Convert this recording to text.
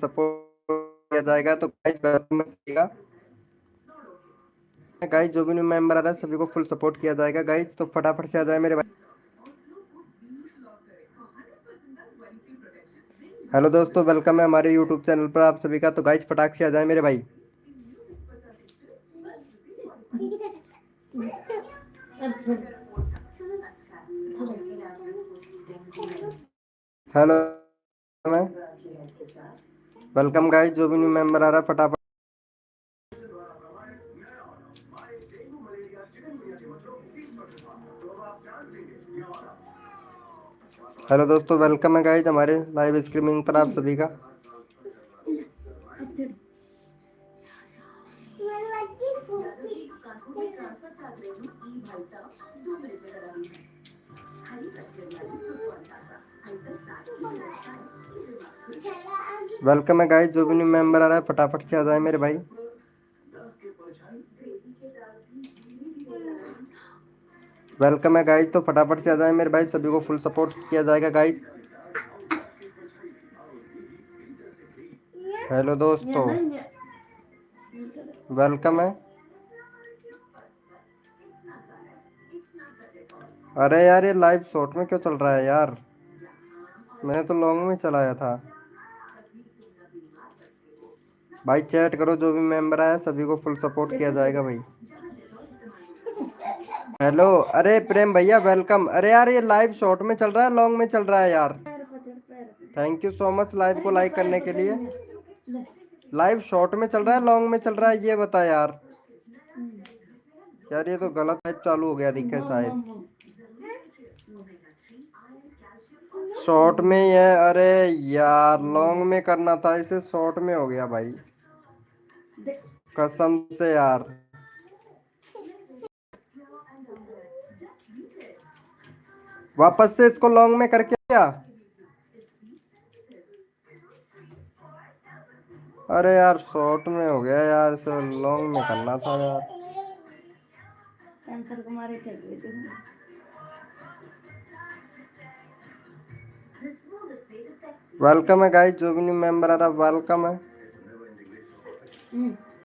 Support किया जाएगा। तो गाइस जो भी न्यू मेंबर आ रहा है सभी को फुल सपोर्ट किया जाएगा गाइस, तो फटाफट से आ जाए मेरे भाई। हेलो दोस्तों, वेलकम है हमारे यूट्यूब चैनल पर आप सभी का। तो गाइस फटाक से आ जाए मेरे भाई। हेलो, वेलकम गाइस जो भी न्यू मेंबर आ रहा है फटाफट। हेलो दोस्तों, वेलकम है गाइस हमारे लाइव स्ट्रीमिंग पर आप सभी का। वेलकम है गाइस जो भी न्यू मेंबर आ रहा है फटाफट से आ जाए मेरे भाई। वेलकम है गाइस, तो फटाफट से आ जाए मेरे भाई, सभी को फुल सपोर्ट किया जाएगा गाइस। हेलो दोस्तों, वेलकम है। अरे यार ये लाइव शॉर्ट में क्यों चल रहा है यार, मैंने तो लॉन्ग में चलाया था। भाई चैट करो, जो भी मेंबर आया सभी को फुल सपोर्ट किया जाएगा भाई। हेलो, अरे प्रेम भैया वेलकम। अरे यार ये लाइव शॉर्ट में चल रहा है लॉन्ग में चल रहा है यार। Thank you so much live को लाइक करने के लिए। लाइव शॉर्ट में चल रहा है लॉन्ग में चल रहा है ये बता यार। यार ये तो गलत लाइव चालू हो गया दिखे शायद। शॉर्ट में ही है। अरे यार लॉन्ग में करना था, इसे शॉर्ट में हो गया भाई, कसम से यार। वापस से इसको लॉन्ग में करके क्या। अरे यार शॉर्ट में हो गया यार, इसे लॉन्ग में करना था यार। कैंसर कुमारी चल रही थी। वेलकम है गाइस जो भी न्यू मेंबर आ रहा वेलकम है।